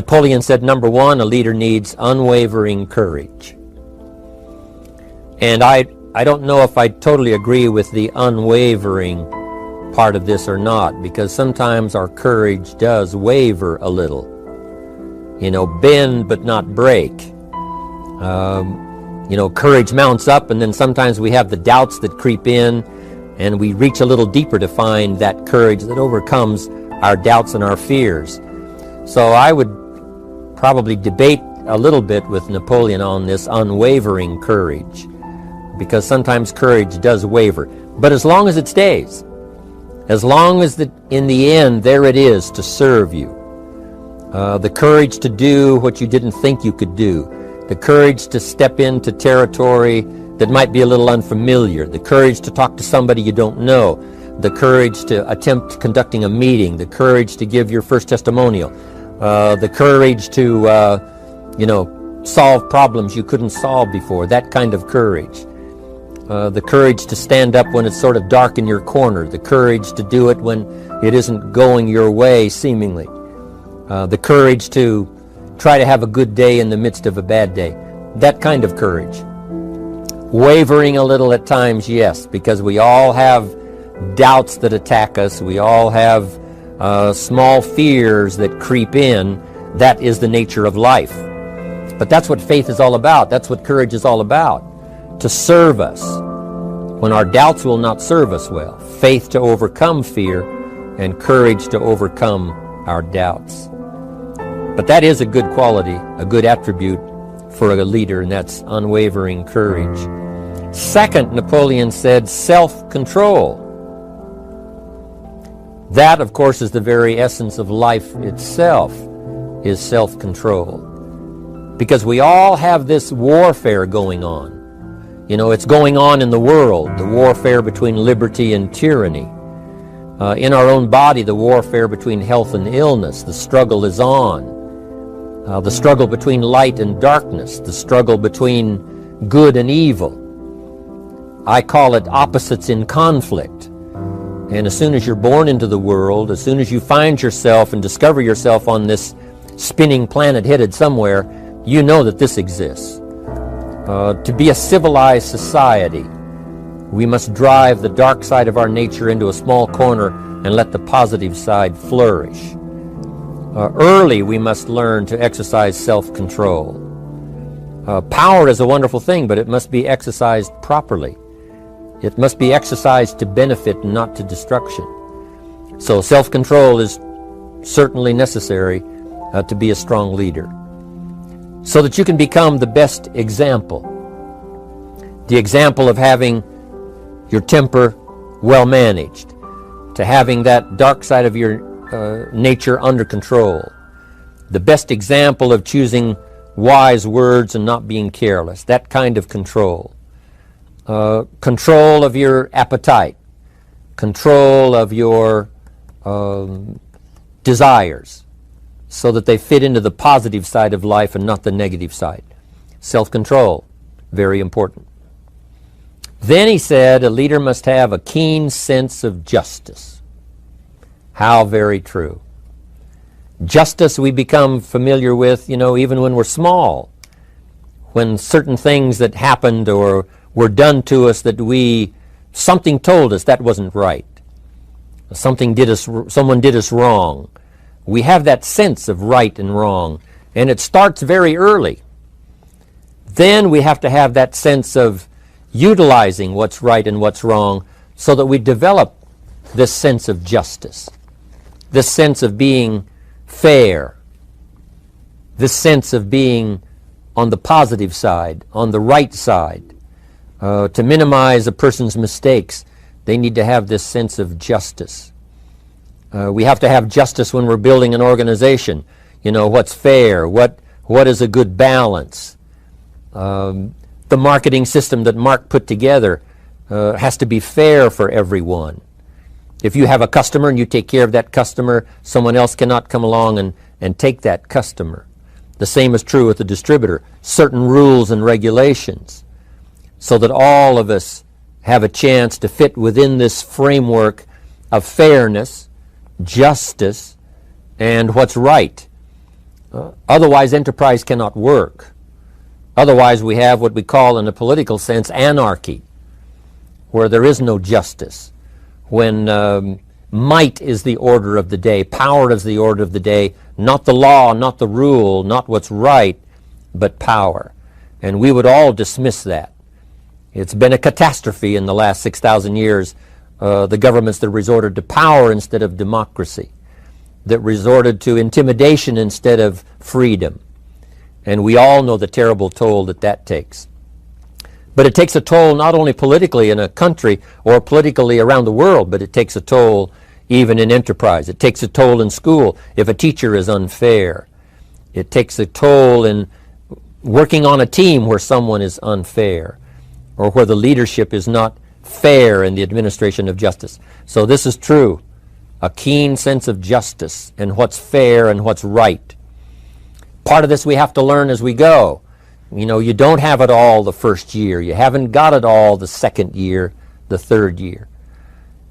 Napoleon said, number one, a leader needs unwavering courage. And I don't know if I totally agree with the unwavering part of this or not, because sometimes our courage does waver a little. You know, bend but not break. You know, courage mounts up, and then sometimes we have the doubts that creep in, and we reach a little deeper to find that courage that overcomes our doubts and our fears. So I would probably debate a little bit with Napoleon on this unwavering courage, because sometimes courage does waver. But as long as it stays, as long as in the end there it is to serve you, the courage to do what you didn't think you could do, the courage to step into territory that might be a little unfamiliar, the courage to talk to somebody you don't know, the courage to attempt conducting a meeting, the courage to give your first testimonial, the courage to, solve problems you couldn't solve before, that kind of courage. The courage to stand up when it's sort of dark in your corner, the courage to do it when it isn't going your way, seemingly. The courage to try to have a good day in the midst of a bad day. That kind of courage. Wavering a little at times, yes, because we all have doubts that attack us. We all have small fears that creep in. That is the nature of life. But that's what faith is all about. That's what courage is all about. To serve us when our doubts will not serve us well. Faith to overcome fear, and courage to overcome our doubts. But that is a good quality, a good attribute for a leader, and that's unwavering courage. Second, Napoleon said self-control. That, of course, is the very essence of life itself, is self-control. Because we all have this warfare going on. You know, it's going on in the world, the warfare between liberty and tyranny. In our own body, the warfare between health and illness. The struggle is on. The struggle between light and darkness. The struggle between good and evil. I call it opposites in conflict. And as soon as you're born into the world, as soon as you find yourself and discover yourself on this spinning planet headed somewhere, you know that this exists. To be a civilized society, we must drive the dark side of our nature into a small corner and let the positive side flourish. Early, we must learn to exercise self-control. Power is a wonderful thing, but it must be exercised properly. It must be exercised to benefit and not to destruction. So self-control is certainly necessary to be a strong leader, so that you can become the best example. The example of having your temper well managed, to having that dark side of your nature under control. The best example of choosing wise words and not being careless, that kind of control. Control of your appetite, control of your desires, so that they fit into the positive side of life and not the negative side. Self-control, very important. Then he said a leader must have a keen sense of justice. How very true. Justice we become familiar with, even when we're small. When certain things that happened or were done to us that something told us that wasn't right. Someone did us wrong. We have that sense of right and wrong, and it starts very early. Then we have to have that sense of utilizing what's right and what's wrong so that we develop this sense of justice, this sense of being fair, this sense of being on the positive side, on the right side. To minimize a person's mistakes, they need to have this sense of justice. We have to have justice when we're building an organization. What's fair, what is a good balance. The marketing system that Mark put together has to be fair for everyone. If you have a customer and you take care of that customer, someone else cannot come along and take that customer. The same is true with the distributor. Certain rules and regulations, so that all of us have a chance to fit within this framework of fairness, justice, and what's right. Otherwise, enterprise cannot work. Otherwise, we have what we call, in a political sense, anarchy, where there is no justice, when might is the order of the day, power is the order of the day, not the law, not the rule, not what's right, but power. And we would all dismiss that. It's been a catastrophe in the last 6,000 years, the governments that resorted to power instead of democracy, that resorted to intimidation instead of freedom. And we all know the terrible toll that that takes. But it takes a toll not only politically in a country or politically around the world, but it takes a toll even in enterprise. It takes a toll in school if a teacher is unfair. It takes a toll in working on a team where someone is unfair, or where the leadership is not fair in the administration of justice. So this is true. A keen sense of justice and what's fair and what's right. Part of this we have to learn as we go. You know, you don't have it all the first year. You haven't got it all the second year, the third year.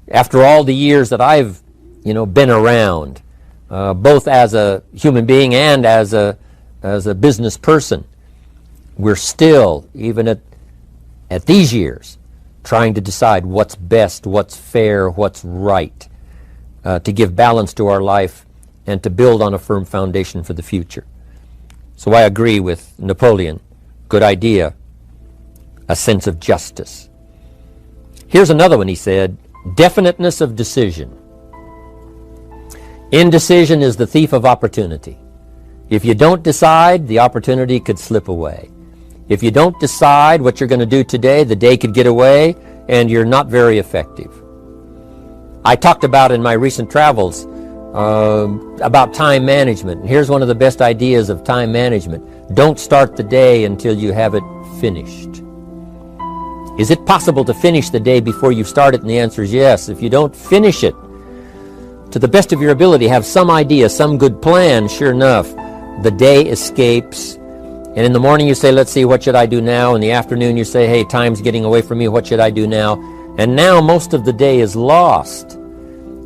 After all the years that I've, been around, both as a human being and as a business person, we're still, even at these years, trying to decide what's best, what's fair, what's right, to give balance to our life and to build on a firm foundation for the future. So I agree with Napoleon. Good idea. A sense of justice. Here's another one, he said. Definiteness of decision. Indecision is the thief of opportunity. If you don't decide, the opportunity could slip away. If you don't decide what you're going to do today, the day could get away and you're not very effective. I talked about in my recent travels about time management. And here's one of the best ideas of time management. Don't start the day until you have it finished. Is it possible to finish the day before you start it? And the answer is yes. If you don't finish it to the best of your ability, have some idea, some good plan, sure enough, the day escapes. And in the morning you say, let's see, what should I do now? In the afternoon you say, hey, time's getting away from me, what should I do now? And now most of the day is lost.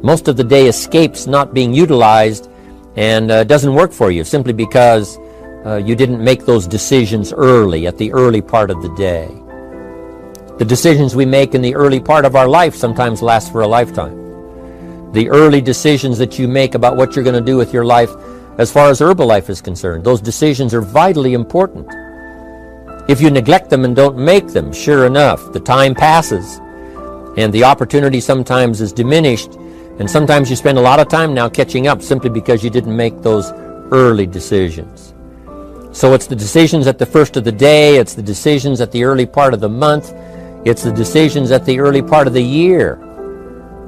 Most of the day escapes not being utilized and doesn't work for you simply because you didn't make those decisions early, at the early part of the day. The decisions we make in the early part of our life sometimes last for a lifetime. The early decisions that you make about what you're going to do with your life as far as Herbalife is concerned, those decisions are vitally important. If you neglect them and don't make them, sure enough, the time passes and the opportunity sometimes is diminished. And sometimes you spend a lot of time now catching up simply because you didn't make those early decisions. So it's the decisions at the first of the day, it's the decisions at the early part of the month, it's the decisions at the early part of the year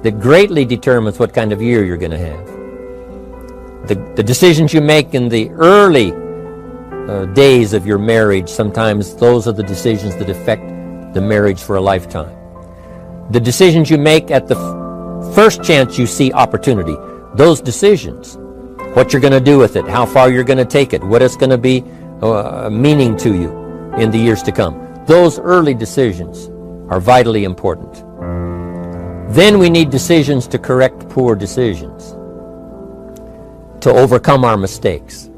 that greatly determines what kind of year you're going to have. The decisions you make in the early days of your marriage, sometimes those are the decisions that affect the marriage for a lifetime. The decisions you make at the first chance you see opportunity, those decisions, what you're going to do with it, how far you're going to take it, what it's going to be meaning to you in the years to come. Those early decisions are vitally important. Then we need decisions to correct poor decisions, to overcome our mistakes.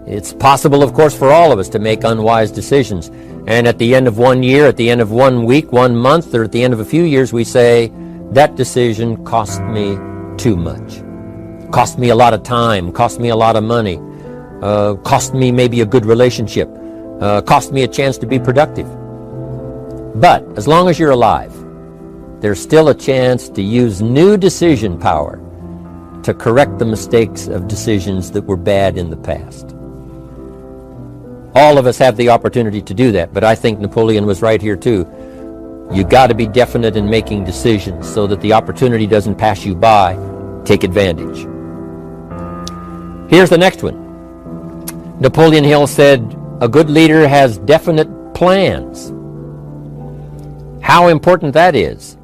It's possible, of course, for all of us to make unwise decisions. And at the end of 1 year, at the end of 1 week, 1 month, or at the end of a few years, we say, that decision cost me too much. Cost me a lot of time, cost me a lot of money, cost me maybe a good relationship, cost me a chance to be productive. But as long as you're alive, there's still a chance to use new decision power to correct the mistakes of decisions that were bad in the past. All of us have the opportunity to do that, but I think Napoleon was right here too. You got to be definite in making decisions so that the opportunity doesn't pass you by. Take advantage. Here's the next one. Napoleon Hill said, a good leader has definite plans. How important that is.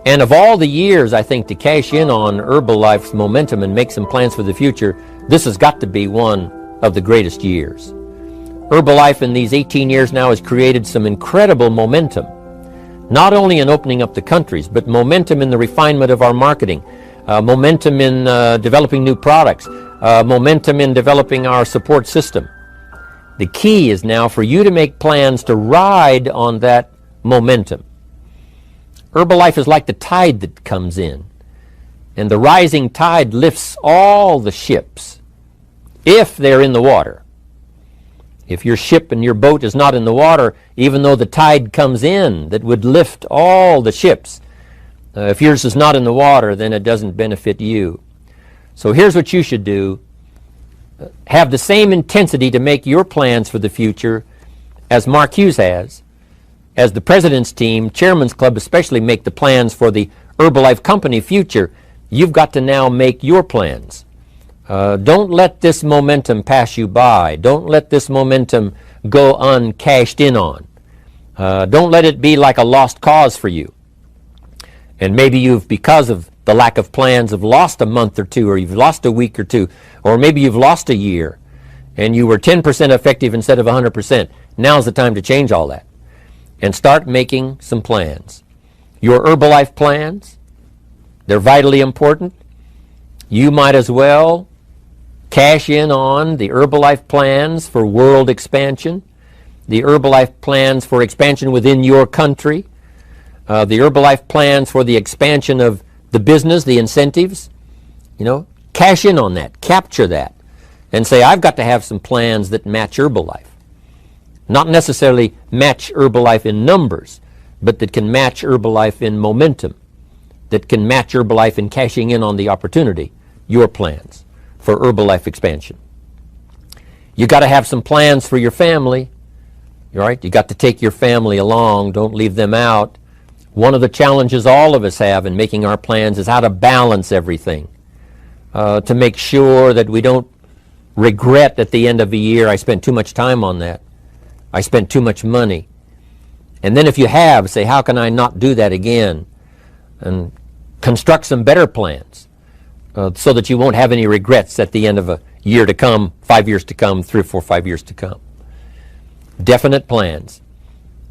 And of all the years, I think, to cash in on Herbalife's momentum and make some plans for the future, this has got to be one of the greatest years. Herbalife in these 18 years now has created some incredible momentum, not only in opening up the countries, but momentum in the refinement of our marketing, momentum in developing new products, momentum in developing our support system. The key is now for you to make plans to ride on that momentum. Herbalife is like the tide that comes in, and the rising tide lifts all the ships if they're in the water. If your ship and your boat is not in the water, even though the tide comes in that would lift all the ships, if yours is not in the water, then it doesn't benefit you. So here's what you should do. Have the same intensity to make your plans for the future as Mark Hughes has. As the President's Team, Chairman's Club especially, make the plans for the Herbalife Company future, you've got to now make your plans. Don't let this momentum pass you by. Don't let this momentum go uncashed in on. Don't let it be like a lost cause for you. And maybe you've, because of the lack of plans, have lost a month or two, or you've lost a week or two, or maybe you've lost a year, and you were 10% effective instead of 100%. Now's the time to change all that and start making some plans. Your Herbalife plans, they're vitally important. You might as well cash in on the Herbalife plans for world expansion, the Herbalife plans for expansion within your country, the Herbalife plans for the expansion of the business, the incentives. Cash in on that, capture that, and say, I've got to have some plans that match Herbalife. Not necessarily match Herbalife in numbers, but that can match Herbalife in momentum, that can match Herbalife in cashing in on the opportunity, your plans for Herbalife expansion. You got to have some plans for your family. All right? You got to take your family along. Don't leave them out. One of the challenges all of us have in making our plans is how to balance everything, to make sure that we don't regret at the end of the year, I spent too much time on that. I spent too much money. And then if you have, say, how can I not do that again? And construct some better plans so that you won't have any regrets at the end of a year to come, 5 years to come, 3 or 4, 5 years to come. Definite plans.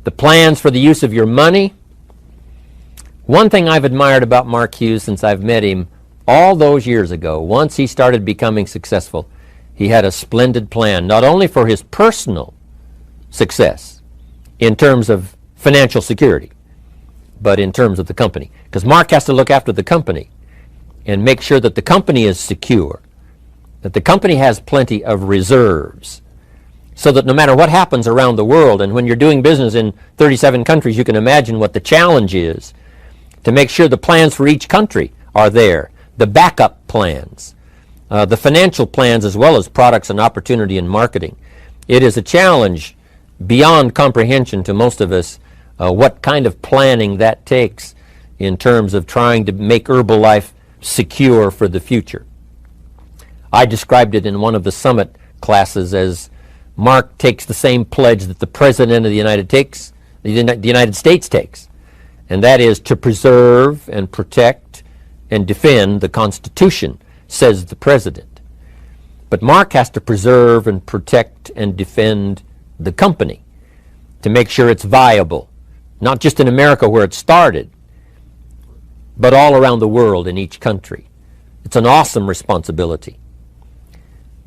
The plans for the use of your money. One thing I've admired about Mark Hughes since I've met him all those years ago, once he started becoming successful, he had a splendid plan, not only for his personal success in terms of financial security, but in terms of the company. Because Mark has to look after the company and make sure that the company is secure, that the company has plenty of reserves, so that no matter what happens around the world, and when you're doing business in 37 countries, you can imagine what the challenge is to make sure the plans for each country are there, the backup plans, the financial plans, as well as products and opportunity and marketing. It is a challenge beyond comprehension to most of us what kind of planning that takes in terms of trying to make Herbalife secure for the future. I described it in one of the summit classes as Mark takes the same pledge that the President of the United States takes, and that is to preserve and protect and defend the Constitution, says the President. But Mark has to preserve and protect and defend the company to make sure it's viable, not just in America where it started, but all around the world in each country. It's an awesome responsibility.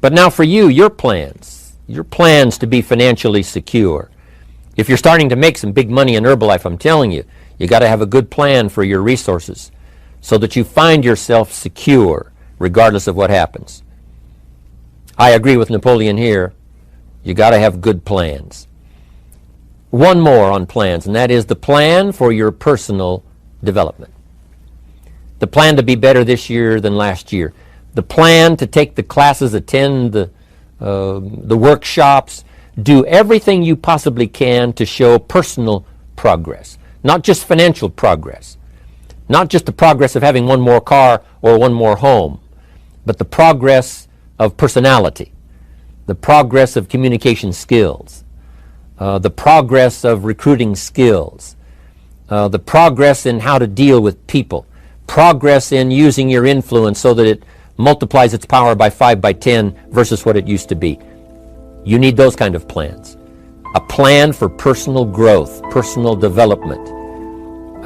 But now for you, your plans to be financially secure. If you're starting to make some big money in Herbalife, I'm telling you, you got to have a good plan for your resources so that you find yourself secure regardless of what happens. I agree with Napoleon here. You got to have good plans. One more on plans, and that is the plan for your personal development. The plan to be better this year than last year. The plan to take the classes, attend the workshops, do everything you possibly can to show personal progress, not just financial progress, not just the progress of having one more car or one more home, but the progress of personality, the progress of communication skills, the progress of recruiting skills, the progress in how to deal with people, progress in using your influence so that it multiplies its power by 5 by 10 versus what it used to be. You need those kind of plans. A plan for personal growth, personal development,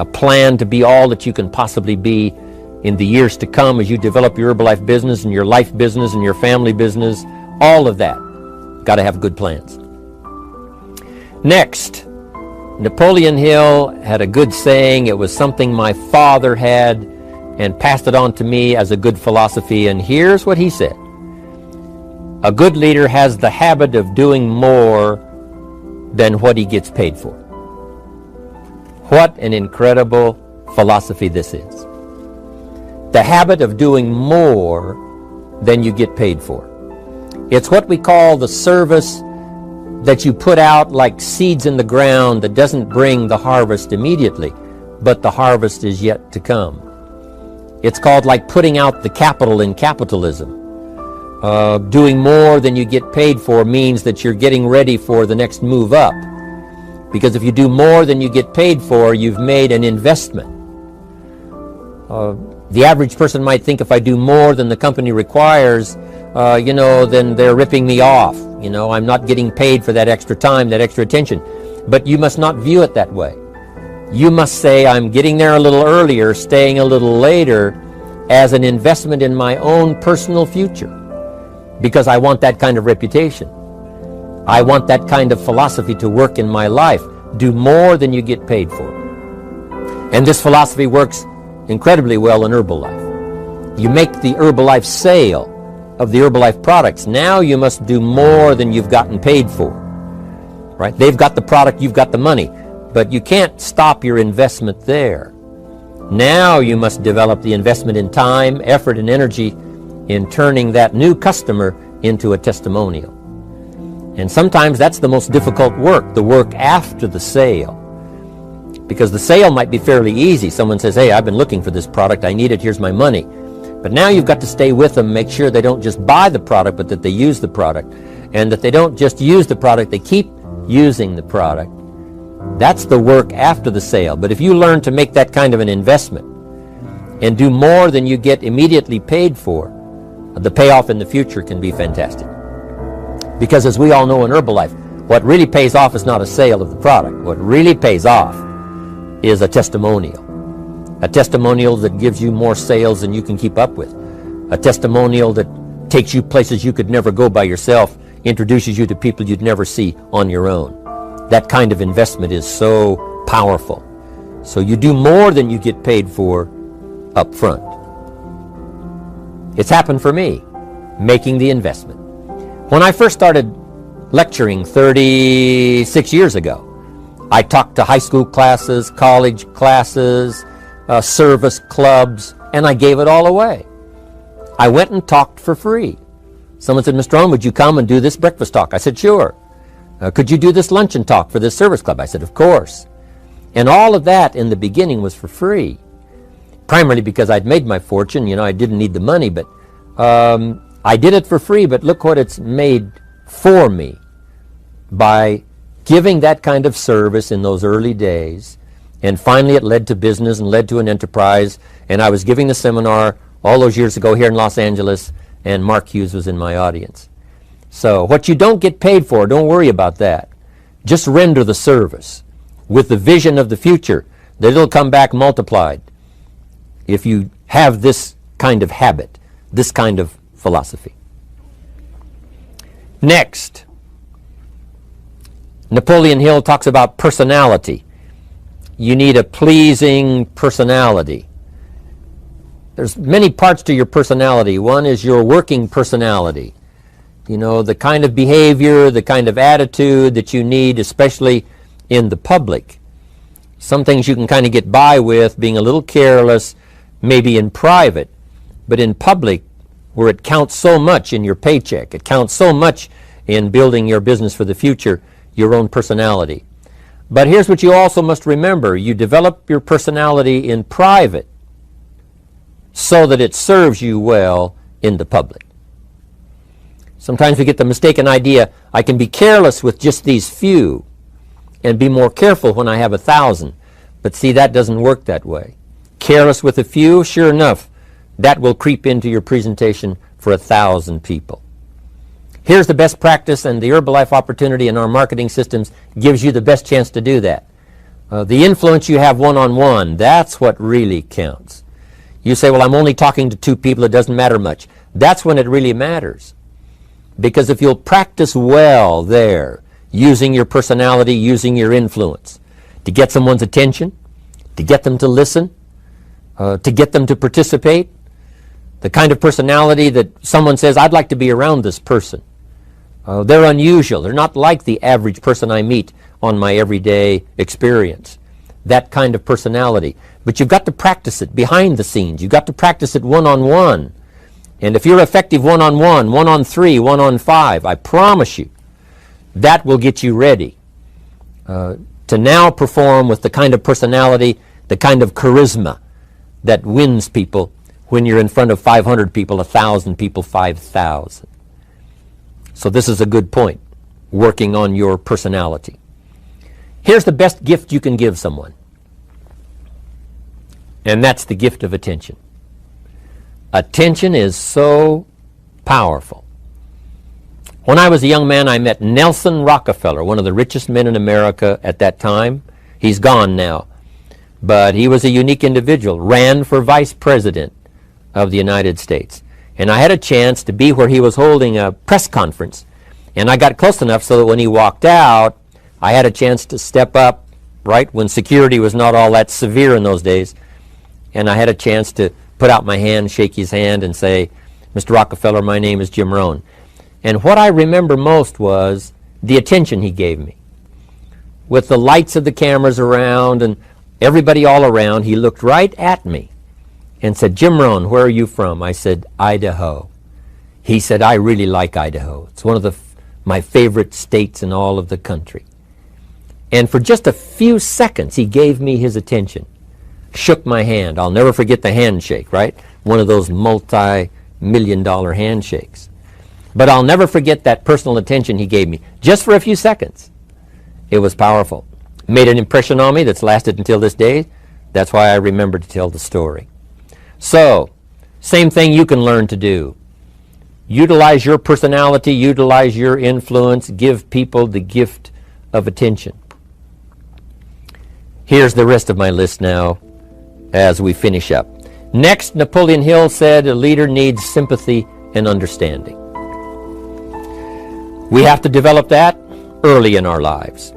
a plan to be all that you can possibly be in the years to come as you develop your Herbalife business and your life business and your family business, all of that. Got to have good plans. Next, Napoleon Hill had a good saying. It was something my father had and passed it on to me as a good philosophy, and here's what he said. A good leader has the habit of doing more than what he gets paid for. What an incredible philosophy this is. The habit of doing more than you get paid for. It's what we call the service that you put out like seeds in the ground that doesn't bring the harvest immediately, but the harvest is yet to come. It's called like putting out the capital in capitalism. Doing more than you get paid for means that you're getting ready for the next move up. Because if you do more than you get paid for, you've made an investment. The average person might think if I do more than the company requires, then they're ripping me off. I'm not getting paid for that extra time, that extra attention. But you must not view it that way. You must say, I'm getting there a little earlier, staying a little later, as an investment in my own personal future. Because I want that kind of reputation. I want that kind of philosophy to work in my life. Do more than you get paid for. And this philosophy works incredibly well in Herbalife. You make the Herbalife sale of the Herbalife products. Now you must do more than you've gotten paid for. Right? They've got the product, you've got the money. But you can't stop your investment there. Now you must develop the investment in time, effort, and energy in turning that new customer into a testimonial. And sometimes that's the most difficult work, the work after the sale. Because the sale might be fairly easy. Someone says, hey, I've been looking for this product, I need it, here's my money. But now you've got to stay with them, make sure they don't just buy the product, but that they use the product. And that they don't just use the product, they keep using the product. That's the work after the sale. But if you learn to make that kind of an investment and do more than you get immediately paid for, the payoff in the future can be fantastic. Because as we all know in Herbalife, what really pays off is not a sale of the product. What really pays off is a testimonial. A testimonial that gives you more sales than you can keep up with. A testimonial that takes you places you could never go by yourself, introduces you to people you'd never see on your own. That kind of investment is so powerful. So you do more than you get paid for up front. It's happened for me, making the investment. When I first started lecturing 36 years ago, I talked to high school classes, college classes, service clubs, and I gave it all away. I went and talked for free. Someone said, Mr. Rohn, would you come and do this breakfast talk? I said, sure. Could you do this luncheon talk for this service club? I said, of course. And all of that in the beginning was for free. Primarily because I'd made my fortune. I didn't need the money, but I did it for free. But look what it's made for me by giving that kind of service in those early days. And finally it led to business and led to an enterprise. And I was giving the seminar all those years ago here in Los Angeles, and Mark Hughes was in my audience. So what you don't get paid for, don't worry about that. Just render the service with the vision of the future that it'll come back multiplied if you have this kind of habit, this kind of philosophy. Next, Napoleon Hill talks about personality. You need a pleasing personality. There's many parts to your personality. One is your working personality. The kind of behavior, the kind of attitude that you need, especially in the public. Some things you can kind of get by with, being a little careless, maybe in private, but in public, where it counts so much in your paycheck, it counts so much in building your business for the future, your own personality. But here's what you also must remember. You develop your personality in private so that it serves you well in the public. Sometimes we get the mistaken idea, I can be careless with just these few and be more careful when I have 1,000. But see, that doesn't work that way. Careless with a few, sure enough, that will creep into your presentation for 1,000 people. Here's the best practice, and the Herbalife opportunity in our marketing systems gives you the best chance to do that. The influence you have one-on-one, that's what really counts. You say, well, I'm only talking to 2 people, it doesn't matter much. That's when it really matters. Because if you'll practice well there, using your personality, using your influence, to get someone's attention, to get them to listen, to get them to participate, the kind of personality that someone says, I'd like to be around this person. They're unusual. They're not like the average person I meet on my everyday experience. That kind of personality. But you've got to practice it behind the scenes. You've got to practice it one-on-one. And if you're effective one-on-one, 1-on-3, 1-on-5, I promise you, that will get you ready to now perform with the kind of personality, the kind of charisma that wins people when you're in front of 500 people, 1,000 people, 5,000. So this is a good point, working on your personality. Here's the best gift you can give someone, and that's the gift of attention. Attention is so powerful. When I was a young man, I met Nelson Rockefeller, one of the richest men in America at that time. He's gone now, but he was a unique individual, ran for vice president of the United States. And I had a chance to be where he was holding a press conference, and I got close enough so that when he walked out, I had a chance to step up, right, when security was not all that severe in those days, and I had a chance to put out my hand, shake his hand, and say, Mr. Rockefeller, my name is Jim Rohn. And what I remember most was the attention he gave me. With the lights of the cameras around and everybody all around, he looked right at me and said, Jim Rohn, where are you from? I said, Idaho. He said, I really like Idaho. It's one of my favorite states in all of the country. And for just a few seconds, he gave me his attention, shook my hand. I'll never forget the handshake, right? One of those multi-million-dollar handshakes. But I'll never forget that personal attention he gave me, just for a few seconds. It was powerful. Made an impression on me that's lasted until this day. That's why I remember to tell the story. So, same thing you can learn to do. Utilize your personality, utilize your influence, give people the gift of attention. Here's the rest of my list now as we finish up. Next, Napoleon Hill said a leader needs sympathy and understanding. We have to develop that early in our lives.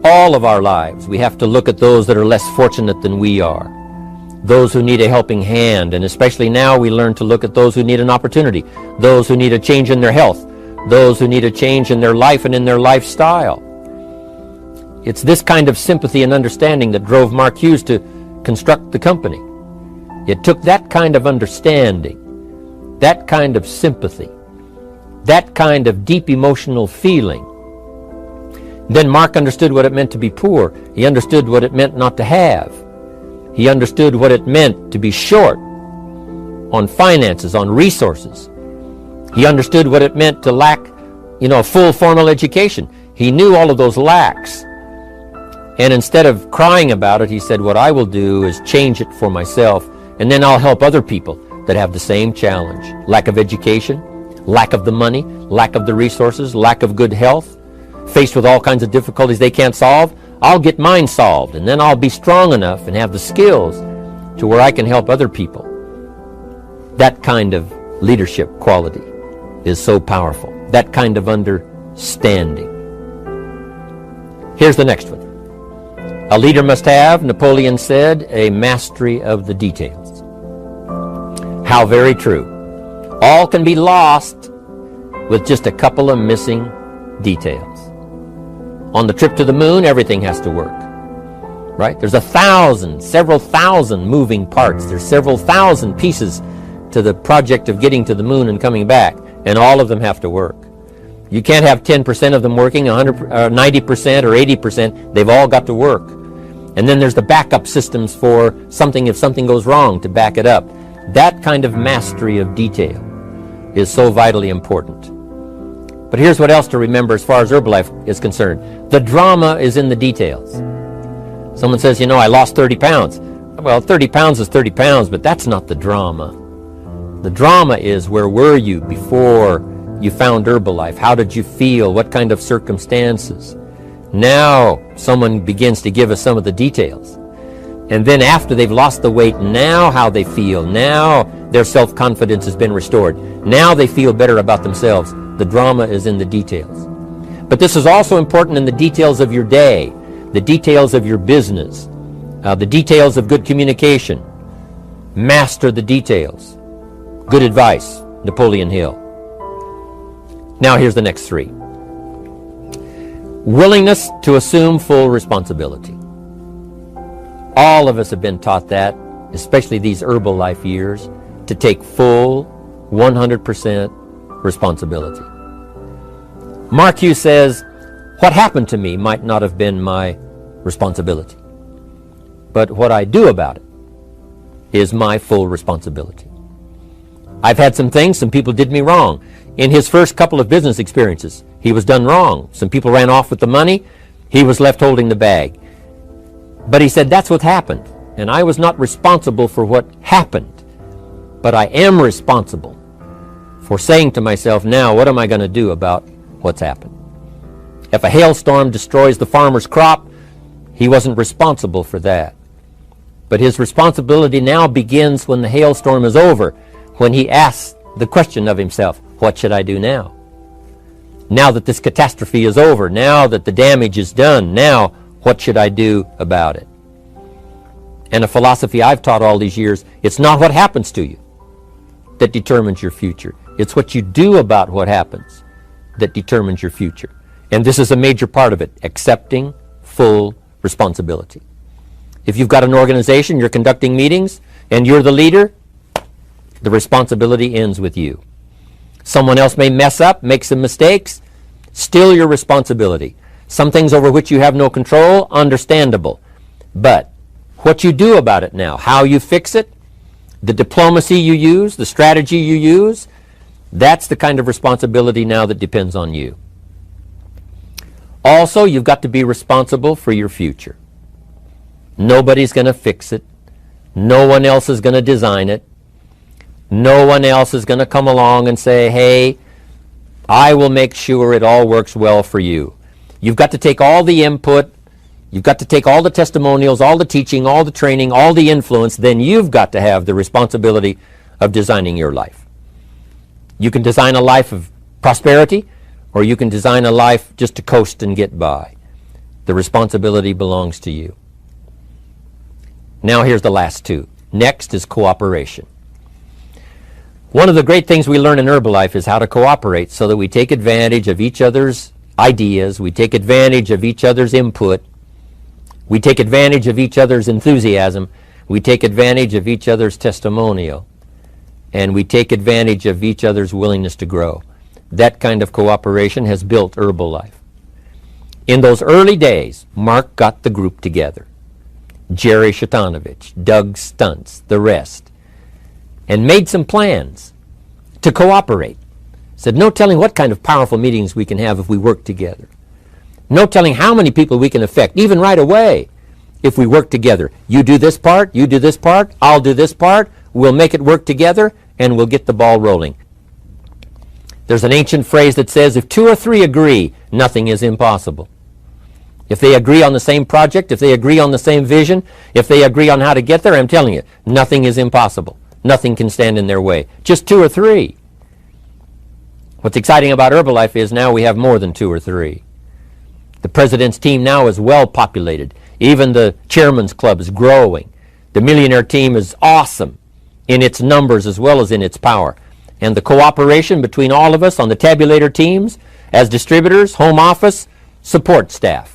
All of our lives, we have to look at those that are less fortunate than we are, those who need a helping hand, and especially now we learn to look at those who need an opportunity, those who need a change in their health, those who need a change in their life and in their lifestyle. It's this kind of sympathy and understanding that drove Mark Hughes to construct the company. It took that kind of understanding, that kind of sympathy, that kind of deep emotional feeling. Then Mark understood what it meant to be poor. He understood what it meant not to have. He understood what it meant to be short on finances, on resources. He understood what it meant to lack, full formal education. He knew all of those lacks. And instead of crying about it, he said, what I will do is change it for myself, and then I'll help other people that have the same challenge. Lack of education, lack of the money, lack of the resources, lack of good health. Faced with all kinds of difficulties they can't solve, I'll get mine solved, and then I'll be strong enough and have the skills to where I can help other people. That kind of leadership quality is so powerful. That kind of understanding. Here's the next one. A leader must have, Napoleon said, a mastery of the details. How very true. All can be lost with just a couple of missing details. On the trip to the moon, everything has to work. right? There's several thousand moving parts. There's several thousand pieces to the project of getting to the moon and coming back, and all of them have to work. You can't have 10% of them working, 90% or 80%. They've all got to work. And then there's the backup systems for something if something goes wrong to back it up. That kind of mastery of detail is so vitally important. But here's what else to remember as far as Herbalife is concerned. The drama is in the details. Someone says, I lost 30 pounds. Well, 30 pounds is 30 pounds, but that's not the drama. The drama is, where were you before you found Herbalife? How did you feel? What kind of circumstances? Now someone begins to give us some of the details. And then after they've lost the weight, now how they feel. Now their self-confidence has been restored. Now they feel better about themselves. The drama is in the details. But this is also important in the details of your day, the details of your business, the details of good communication. Master the details. Good advice, Napoleon Hill. Now here's the next three. Willingness to assume full responsibility. All of us have been taught that, especially these Herbalife years, to take full 100% responsibility. Mark Hughes says, what happened to me might not have been my responsibility, but what I do about it is my full responsibility. I've had some people did me wrong. In his first couple of business experiences, he was done wrong. Some people ran off with the money. He was left holding the bag. But he said, that's what happened. And I was not responsible for what happened. But I am responsible for saying to myself, now, what am I going to do about what's happened? If a hailstorm destroys the farmer's crop, he wasn't responsible for that. But his responsibility now begins when the hailstorm is over, when he asks the question of himself, what should I do now? Now that this catastrophe is over, now that the damage is done, now what should I do about it? And a philosophy I've taught all these years, it's not what happens to you that determines your future. It's what you do about what happens that determines your future. And this is a major part of it, accepting full responsibility. If you've got an organization, you're conducting meetings, and you're the leader, the responsibility ends with you. Someone else may mess up, make some mistakes, still your responsibility. Some things over which you have no control, understandable. But what you do about it now, how you fix it, the diplomacy you use, the strategy you use, that's the kind of responsibility now that depends on you. Also, you've got to be responsible for your future. Nobody's going to fix it. No one else is going to design it. No one else is going to come along and say, hey, I will make sure it all works well for you. You've got to take all the input. You've got to take all the testimonials, all the teaching, all the training, all the influence. Then you've got to have the responsibility of designing your life. You can design a life of prosperity, or you can design a life just to coast and get by. The responsibility belongs to you. Now here's the last two. Next is cooperation. One of the great things we learn in Herbalife is how to cooperate so that we take advantage of each other's ideas, we take advantage of each other's input, we take advantage of each other's enthusiasm, we take advantage of each other's testimonial, and we take advantage of each other's willingness to grow. That kind of cooperation has built Herbalife. In those early days, Mark got the group together. Jerry Shatanovich, Doug Stuntz, the rest, and made some plans to cooperate. Said, no telling what kind of powerful meetings we can have if we work together. No telling how many people we can affect, even right away, if we work together. You do this part, you do this part, I'll do this part, we'll make it work together, and we'll get the ball rolling. There's an ancient phrase that says, if two or three agree, nothing is impossible. If they agree on the same project, if they agree on the same vision, if they agree on how to get there, I'm telling you, nothing is impossible. Nothing can stand in their way. Just two or three. What's exciting about Herbalife is now we have more than two or three. The president's team now is well populated. Even the chairman's club is growing. The millionaire team is awesome in its numbers as well as in its power. And the cooperation between all of us on the tabulator teams, as distributors, home office, support staff.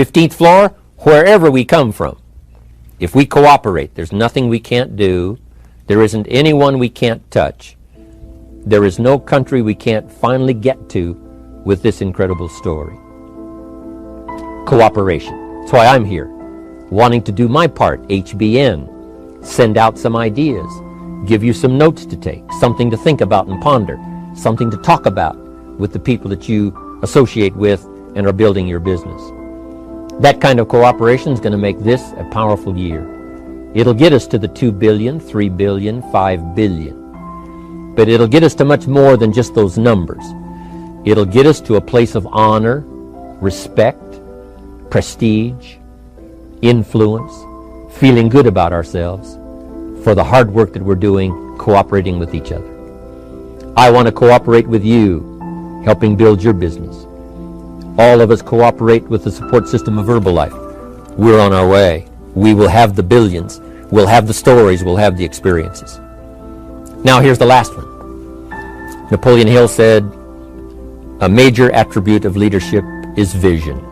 15th floor, wherever we come from. If we cooperate, there's nothing we can't do. There isn't anyone we can't touch. There is no country we can't finally get to with this incredible story. Cooperation. That's why I'm here, wanting to do my part, HBN, send out some ideas, give you some notes to take, something to think about and ponder, something to talk about with the people that you associate with and are building your business. That kind of cooperation is going to make this a powerful year. It'll get us to the 2 billion, 3 billion, 5 billion. But it'll get us to much more than just those numbers. It'll get us to a place of honor, respect, prestige, influence, feeling good about ourselves for the hard work that we're doing, cooperating with each other. I want to cooperate with you, helping build your business. All of us cooperate with the support system of Herbalife. We're on our way. We will have the billions. We'll have the stories. We'll have the experiences. Now here's the last one. Napoleon Hill said, a major attribute of leadership is vision.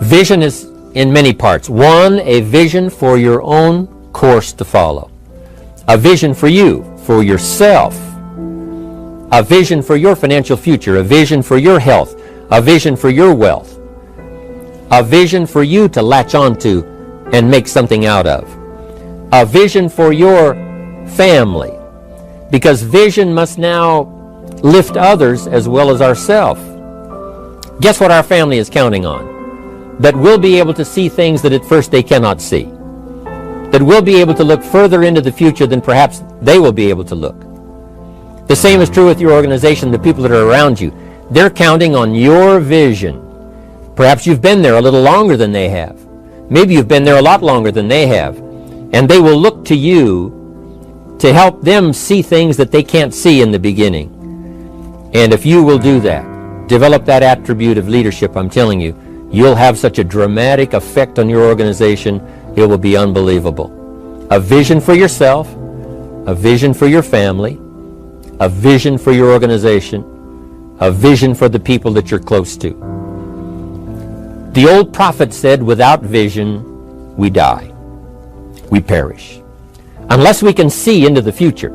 Vision is in many parts. One, a vision for your own course to follow. A vision for you, for yourself. A vision for your financial future. A vision for your health. A vision for your wealth. A vision for you to latch onto and make something out of. A vision for your family. Because vision must now lift others as well as ourselves. Guess what our family is counting on? That we'll be able to see things that at first they cannot see. That we'll be able to look further into the future than perhaps they will be able to look. The same is true with your organization, the people that are around you. They're counting on your vision. Perhaps you've been there a little longer than they have. Maybe you've been there a lot longer than they have. And they will look to you to help them see things that they can't see in the beginning. And if you will do that, develop that attribute of leadership, I'm telling you, you'll have such a dramatic effect on your organization, it will be unbelievable. A vision for yourself, a vision for your family, a vision for your organization, a vision for the people that you're close to. The old prophet said, without vision, we die. We perish. Unless we can see into the future,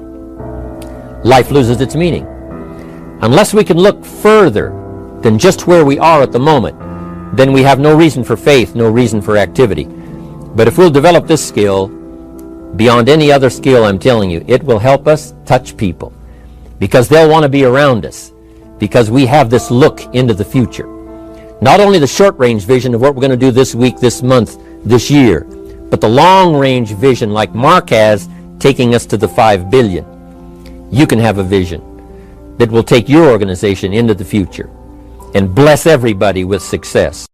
life loses its meaning. Unless we can look further than just where we are at the moment, then we have no reason for faith, no reason for activity. But if we'll develop this skill, beyond any other skill, I'm telling you, it will help us touch people. Because they'll want to be around us. Because we have this look into the future. Not only the short-range vision of what we're going to do this week, this month, this year, but the long-range vision like Mark has, taking us to the 5 billion. You can have a vision that will take your organization into the future and bless everybody with success.